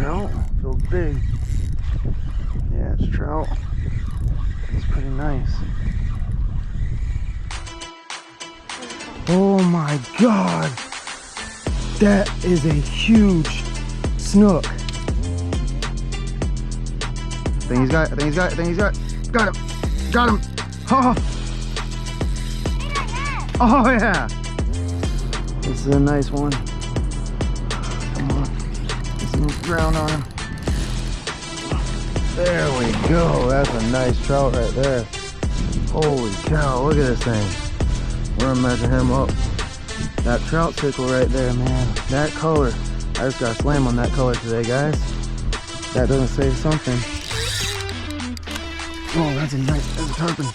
trout. Feels big. Yeah, it's trout. It's pretty nice. Oh my God. That is a huge snook. I think he's got it. I think he's got it. I think he's got it. Got him. Got him. Oh. Oh yeah. This is a nice one. Come on. Get some ground on him. There we go. That's a nice trout right there. Holy cow. Look at this thing. We're gonna measure him up. That trout sickle right there, man. That color. I just got slammed on that color today, guys. That doesn't say something. Oh, that's a tarpon.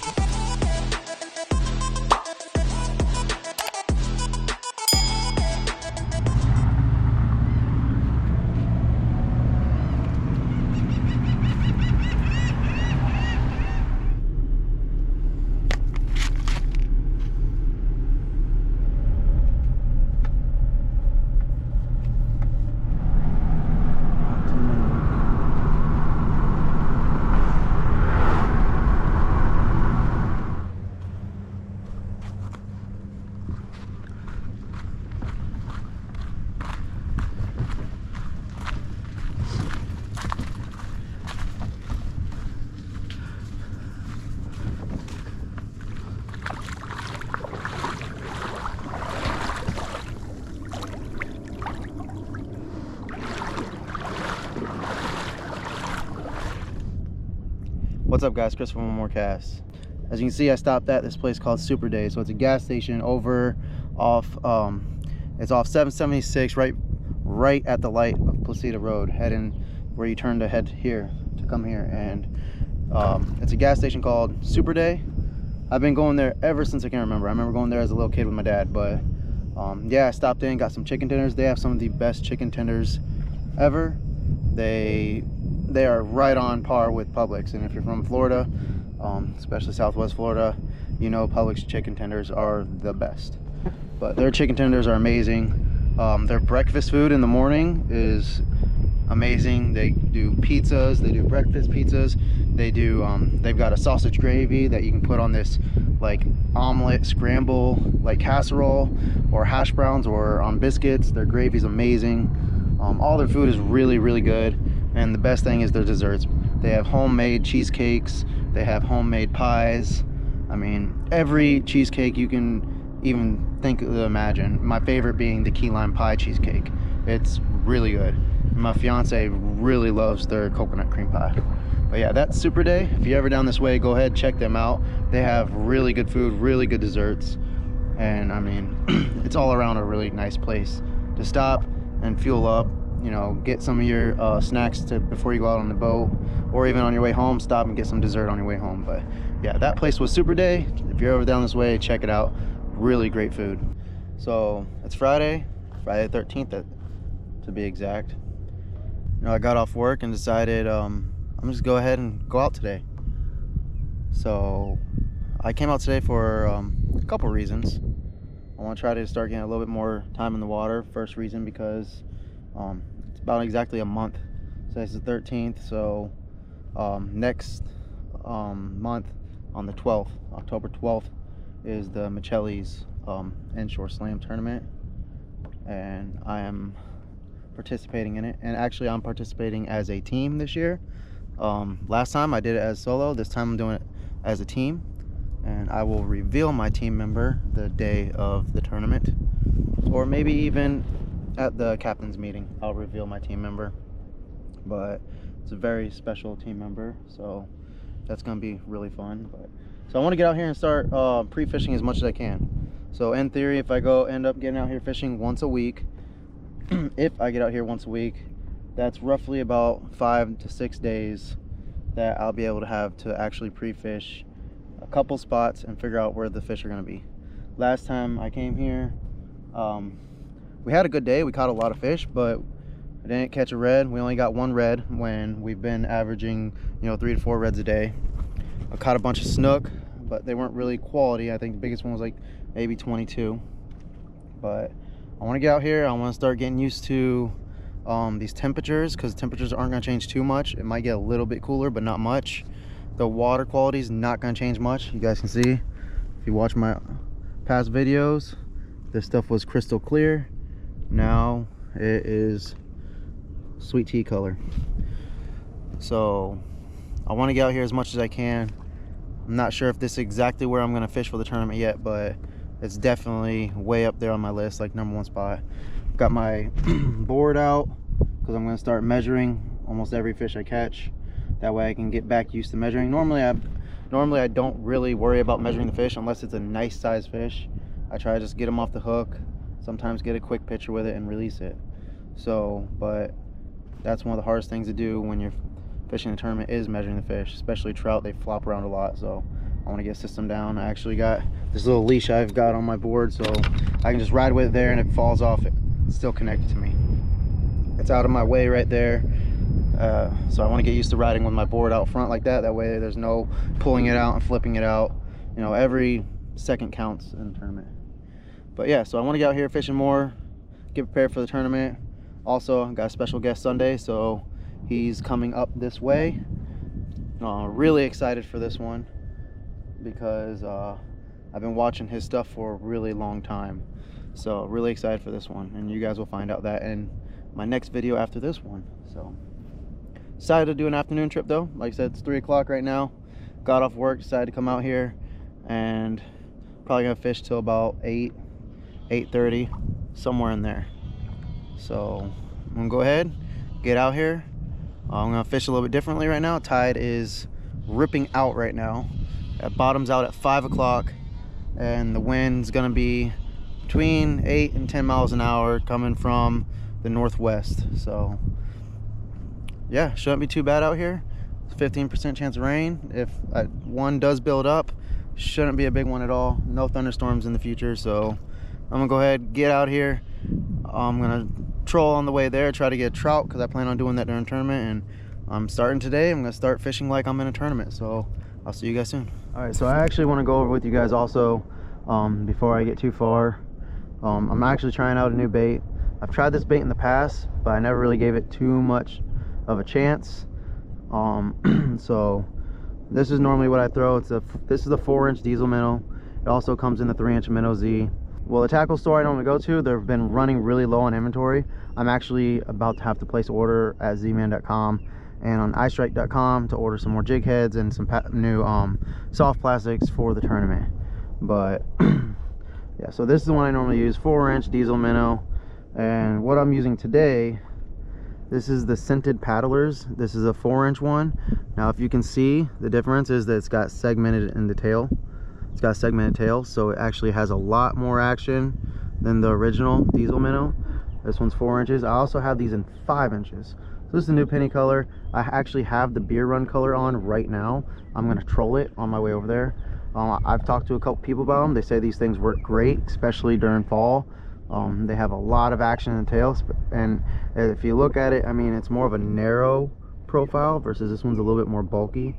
What's up, guys? Chris from One More Cast. As you can see, I stopped at this place called Super Day. So it's a gas station over off it's off 776, right at the light of Placida Road, heading where you turn to head here to come here. And it's a gas station called Super Day. I've been going there ever since I can remember. I remember going there as a little kid with my dad. But yeah, I stopped in, got some chicken tenders. They have some of the best chicken tenders ever. They are right on par with Publix, and if you're from Florida, especially Southwest Florida, you know Publix chicken tenders are the best. But their chicken tenders are amazing. Their breakfast food in the morning is amazing. They do pizzas, they do breakfast pizzas. They do they've got a sausage gravy that you can put on this like omelet scramble, like casserole or hash browns or on biscuits. Their gravy's amazing. All their food is really good. And the best thing is their desserts. They have homemade cheesecakes. They have homemade pies. I mean, every cheesecake you can even think of, imagine. My favorite being the key lime pie cheesecake. It's really good. My fiance really loves their coconut cream pie. But yeah, that's Super Day. If you're ever down this way, go ahead, check them out. They have really good food, really good desserts. And I mean, it's all around a really nice place to stop and fuel up. You know, get some of your snacks before you go out on the boat, or even on your way home, stop and get some dessert on your way home. But yeah, that place was Super Day. If you're ever down this way, check it out. Really great food. So it's Friday the 13th to be exact. You know, I got off work and decided I'm just go ahead and go out today. So I came out today for a couple reasons. I want to try to start getting a little bit more time in the water. First reason, because it's about exactly a month. So it's the 13th. So next month on the 12th, October 12th, is the Michelli's Inshore Slam Tournament, and I am participating in it. And actually, I'm participating as a team this year. Last time I did it as solo. This time I'm doing it as a team, and I will reveal my team member the day of the tournament, or maybe even at the captain's meeting I'll reveal my team member. But it's a very special team member, so that's gonna be really fun. So I want to get out here and start pre-fishing as much as I can. So in theory, if I end up getting out here fishing once a week, if I get out here once a week, that's roughly about 5 to 6 days that I'll be able to have to actually pre-fish a couple spots and figure out where the fish are going to be. Last time I came here, we had a good day. We caught a lot of fish, but I didn't catch a red. We only got one red when we've been averaging, 3 to 4 reds a day. I caught a bunch of snook, but they weren't really quality. I think the biggest one was like maybe 22. But I want to get out here. I want to start getting used to these temperatures, because temperatures aren't going to change too much. It might get a little bit cooler, but not much. The water quality is not going to change much. You guys can see if you watch my past videos, this stuff was crystal clear. Now it is sweet tea color. So I want to get out here as much as I can. I'm not sure if this is exactly where I'm going to fish for the tournament yet, but it's definitely way up there on my list, like #1 spot. Got my board out because I'm going to start measuring almost every fish I catch. That way I can get back used to measuring. Normally I don't really worry about measuring the fish unless it's a nice size fish. I try to just get them off the hook, sometimes get a quick picture with it and release it. So, but that's one of the hardest things to do when you're fishing a tournament, is measuring the fish, especially trout. They flop around a lot, so I want to get a system down. I actually got this little leash I've got on my board, so I can just ride with it there, and if it falls off, it's still connected to me. It's out of my way right there. So I want to get used to riding with my board out front like that. That way there's no pulling it out and flipping it out. You know, every second counts in the tournament. But yeah, so I want to get out here fishing more, get prepared for the tournament. Also, I got a special guest Sunday, so he's coming up this way. Really excited for this one because I've been watching his stuff for a really long time. So really excited for this one, and you guys will find out that in my next video after this one. So decided to do an afternoon trip though. Like I said, it's 3 o'clock right now. Got off work, decided to come out here, and probably gonna fish till about 8:30, somewhere in there. So I'm gonna go ahead, get out here. I'm gonna fish a little bit differently right now. Tide is ripping out right now. It bottoms out at 5 o'clock, and the wind's gonna be between 8 and 10 miles an hour coming from the northwest. So yeah, shouldn't be too bad out here. 15% chance of rain. If one does build up, shouldn't be a big one at all. No thunderstorms in the future. So I'm gonna go ahead, get out here. I'm gonna troll on the way there, try to get a trout, because I plan on doing that during tournament. And I'm starting today. I'm gonna start fishing like I'm in a tournament. So I'll see you guys soon. All right, so I actually want to go over with you guys also before I get too far. I'm actually trying out a new bait. I've tried this bait in the past, but I never really gave it too much of a chance. So this is normally what I throw. This is a 4-inch diesel minnow. It also comes in the 3-inch minnow Z. Well, the tackle store I normally go to, they've been running really low on inventory. I'm actually about to have to place an order at zman.com and on iStrike.com to order some more jig heads and some new soft plastics for the tournament. But yeah, so this is the one I normally use, 4-inch diesel minnow. And what I'm using today, this is the Scented Paddlers. This is a 4-inch one. Now if you can see, the difference is that it's got segmented in the tail. It's got a segmented tail, so it actually has a lot more action than the original diesel minnow. This one's 4 inches. I also have these in 5 inches. So this is the new penny color. I actually have the beer run color on right now. I'm gonna troll it on my way over there. I've talked to a couple people about them. They say these things work great, especially during fall. They have a lot of action in the tails, and if you look at it, I mean, it's more of a narrow profile versus this one's a little bit more bulky.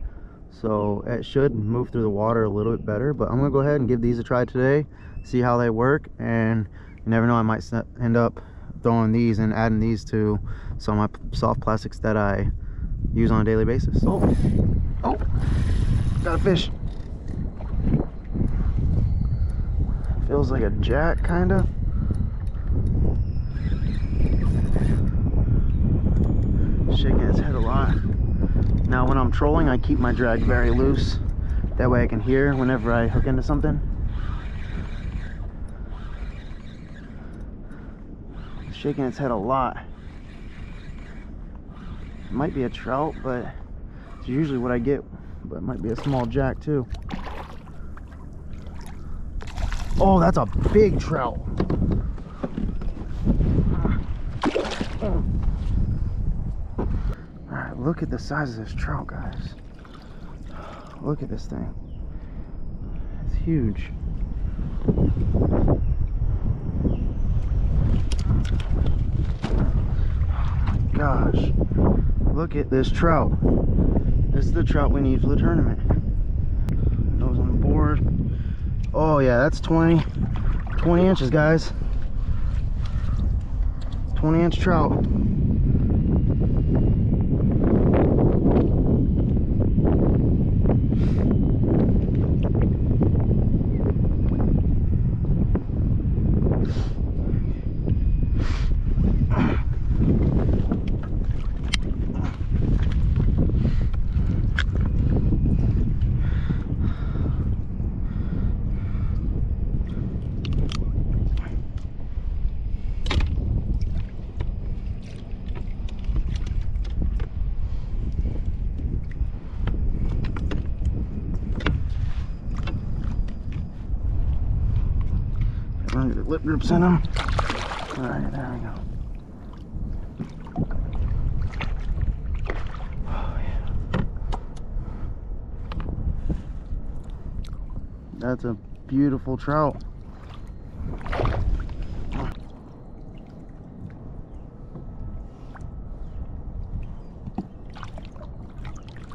So it should move through the water a little bit better. But I'm gonna go ahead and give these a try today, see how they work, and you never know, I might end up throwing these and adding these to some of my soft plastics that I use on a daily basis. Oh, got a fish. Feels like a jack, kinda. Shaking its head a lot. Now when I'm trolling, I keep my drag very loose. That way I can hear whenever I hook into something. It's shaking its head a lot. It might be a trout, but it's usually what I get. But it might be a small jack too. Oh, that's a big trout. Alright, look at the size of this trout, guys. Look at this thing. It's huge. Oh my gosh. Look at this trout. This is the trout we need for the tournament. Nose on the board. Oh yeah, that's 20 inches, guys. 20-inch trout. lip grips in them. All right, there we go. Oh, yeah. That's a beautiful trout.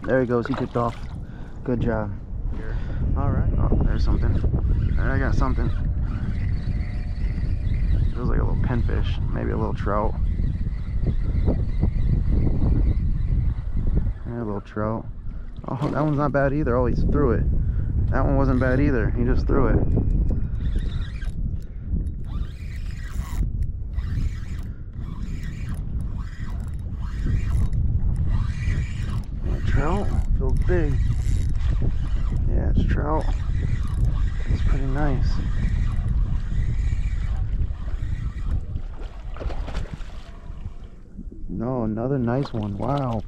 There he goes, he kicked off. Good job. All right, oh, there's something. There, I got something. Feels like a little pinfish, maybe a little trout. Yeah, a little trout. Oh, that one's not bad either. Oh, he threw it. That one wasn't bad either. He just threw it. Trout feels big. Yeah, it's trout. It's pretty nice. No, another nice one. Wow.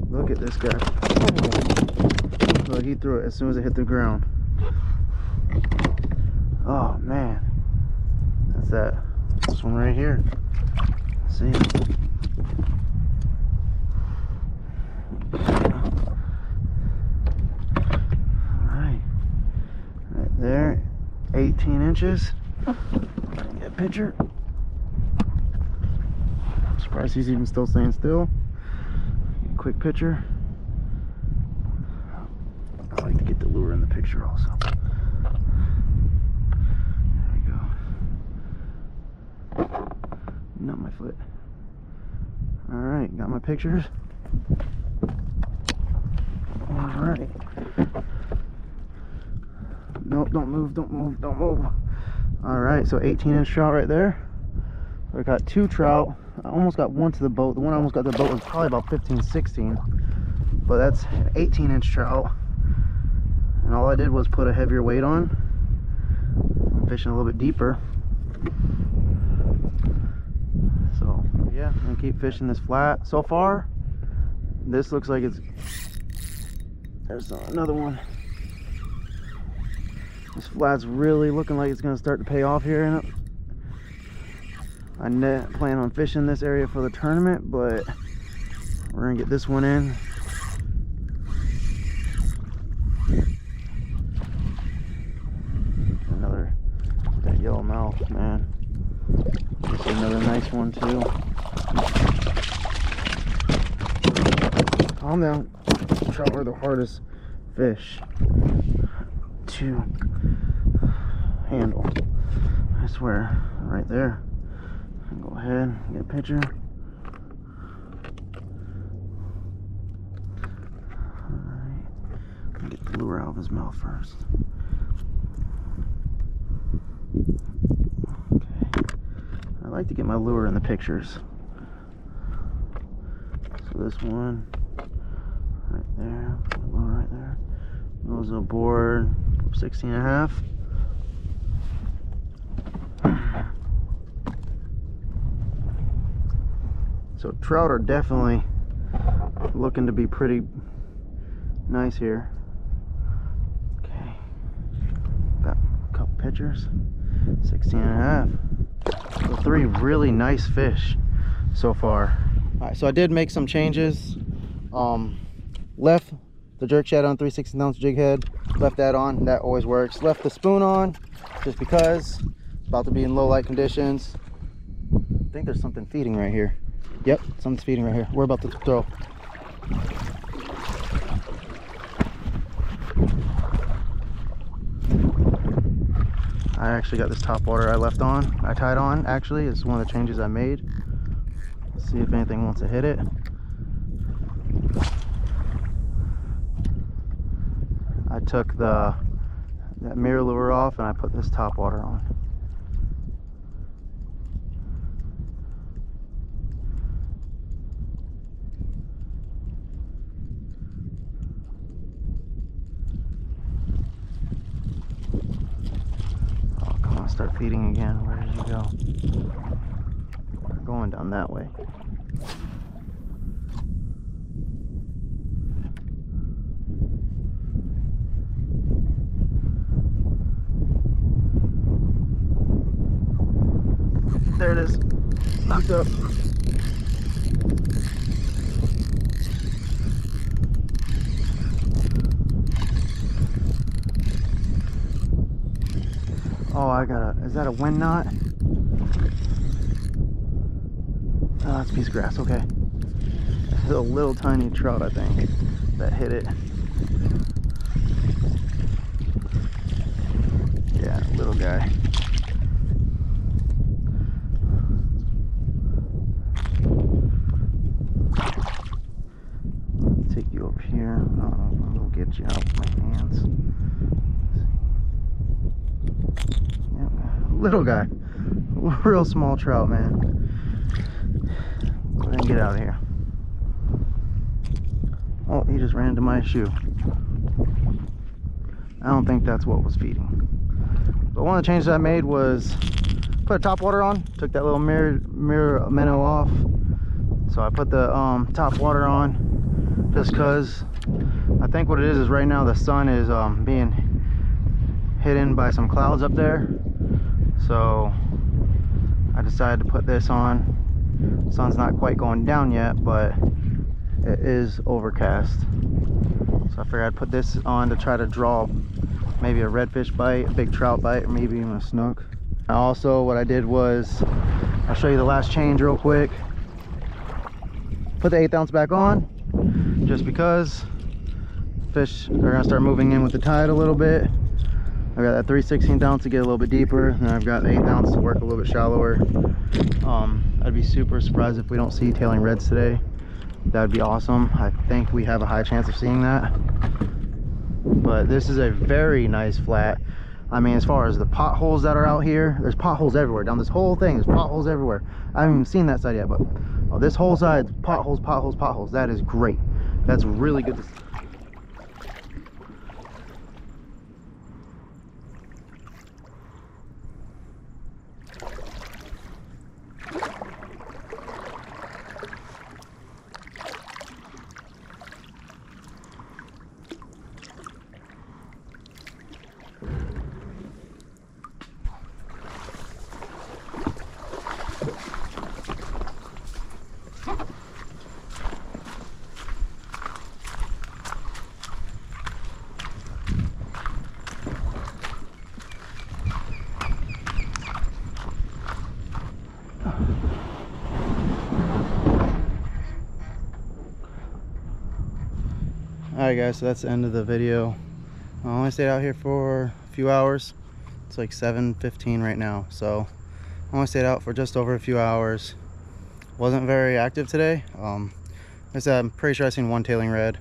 Look at this guy. Oh. Look, he threw it as soon as it hit the ground. Oh man. That's that. This one right here. See? There, 18 inches. Get a picture. I'm surprised he's even still staying still. Quick picture. I like to get the lure in the picture also. There we go. Not my foot. Alright, got my pictures. Alright. Nope, don't move, don't move, don't move. Alright, so 18-inch trout right there. I got two trout. I almost got one to the boat. The one I almost got to the boat was probably about 15, 16. But that's an 18-inch trout. And all I did was put a heavier weight on. I'm fishing a little bit deeper. So, yeah, I'm gonna keep fishing this flat. So far, this looks like it's... There's another one. This flat's really looking like it's going to start to pay off here. I plan on fishing this area for the tournament, but we're going to get this one in. Another, that yellow mouth, man. This is another nice one too. Calm down. Trout are the hardest fish to handle. I swear, right there. Go ahead, get a picture. Alright, get the lure out of his mouth first. Okay, I like to get my lure in the pictures. So this one, right there, put the lure right there. Goes aboard 16 and a half. So trout are definitely looking to be pretty nice here. Okay, got a couple pictures. 16 and a half. So 3 really nice fish so far. All right, so I did make some changes. Left the jerk shad on 3/16-ounce jig head. Left that on, that always works. Left the spoon on just because it's about to be in low light conditions. I think there's something feeding right here. Yep, something's feeding right here. We're about to throw. I actually got this top water I tied on actually. It's one of the changes I made. Let's see if anything wants to hit it. I took that mirror lure off and I put this top water on. Oh, come on, start feeding again. Where did you go? We're going down that way. there it is. Knocked up. Oh, I got a, is that a wind knot? Oh, that's a piece of grass, okay. It's a little tiny trout, I think, that hit it. Yeah, little guy. Take you up here. I'll get you out with my hands. Yep. Little guy. Real small trout, man. Go ahead and get out of here. Oh, he just ran into my shoe. I don't think that's what was feeding. But one of the changes I made was put a top water on. Took that little mirror minnow off. So I put the top water on just because I think what it is right now the sun is being hidden by some clouds up there. So I decided to put this on. Sun's not quite going down yet, but it is overcast. So I figured I'd put this on to try to draw maybe a redfish bite, a big trout bite, or maybe even a snook. Also, what I did was, I'll show you the last change real quick. Put the 1/8 ounce back on, just because fish are gonna start moving in with the tide a little bit. I got that 3/16 ounce to get a little bit deeper, and I've got 1/8 ounce to work a little bit shallower. I'd be super surprised if we don't see tailing reds today. That would be awesome. I think we have a high chance of seeing that. But this is a very nice flat. I mean, as far as the potholes that are out here, there's potholes everywhere. Down this whole thing, there's potholes everywhere. I haven't even seen that side yet, but this whole side, potholes, potholes, potholes. That is great. That's really good to see. Alright guys, so that's the end of the video. I only stayed out here for a few hours. It's like 7:15 right now, so I only stayed out for just over a few hours. Wasn't very active today. Like I said, I'm pretty sure I seen one tailing red.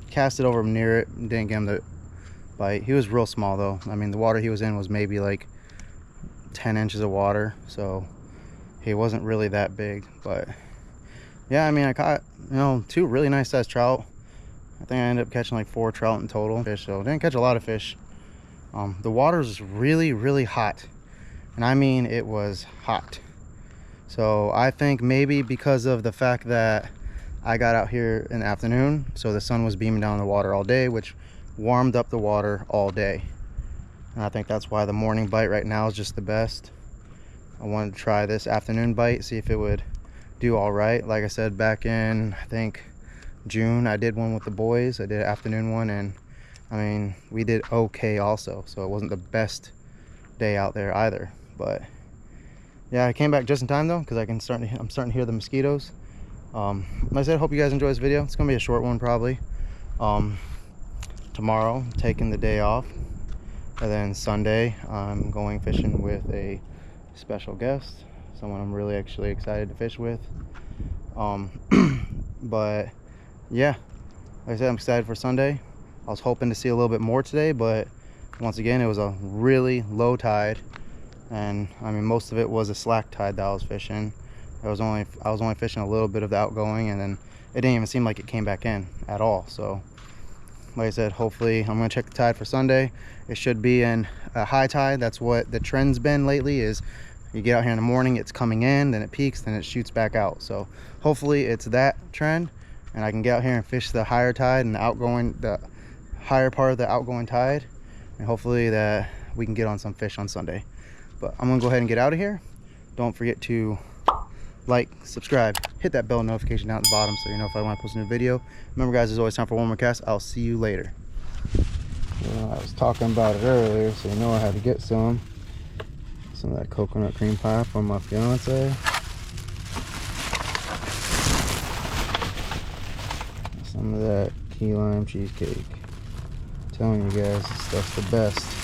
Cast it over near it, didn't get him to bite. He was real small though. I mean, the water he was in was maybe like 10 inches of water, so he wasn't really that big. But yeah, I mean, I caught, you know, 2 really nice sized trout. I think I ended up catching like 4 trout in total. Fish, so didn't catch a lot of fish. The water's really, really hot, and I mean it was hot. So I think maybe because of the fact that I got out here in the afternoon, so the sun was beaming down the water all day, which warmed up the water all day. And I think that's why the morning bite right now is just the best. I wanted to try this afternoon bite, see if it would do all right. Like I said, back in I think June, I did one with the boys. I did an afternoon one, and I mean, we did okay also. So it wasn't the best day out there either. But yeah, I came back just in time though, because I'm starting to hear the mosquitoes. Like I said, I hope you guys enjoy this video. It's gonna be a short one probably. Tomorrow, I'm taking the day off, and then Sunday I'm going fishing with a special guest, someone I'm really actually excited to fish with. But yeah, like I said, I'm excited for Sunday. I was hoping to see a little bit more today, but once again, it was a really low tide, and I mean, most of it was a slack tide that I was fishing. I was only fishing a little bit of the outgoing, and then it didn't even seem like it came back in at all. So like I said, hopefully I'm gonna check the tide for Sunday. It should be in a high tide. That's what the trend's been lately, is you get out here in the morning, it's coming in, then it peaks, then it shoots back out. So hopefully it's that trend, and I can get out here and fish the higher tide and the higher part of the outgoing tide, and hopefully that we can get on some fish on Sunday. But I'm gonna go ahead and get out of here. Don't forget to like, subscribe, hit that bell notification down at the bottom so you know if I want to post a new video. Remember guys, there's always time for one more cast. I'll see you later. I was talking about it earlier, so you know I had to get some of that coconut cream pie from my fiance. Some of that key lime cheesecake. I'm telling you guys, this stuff's the best.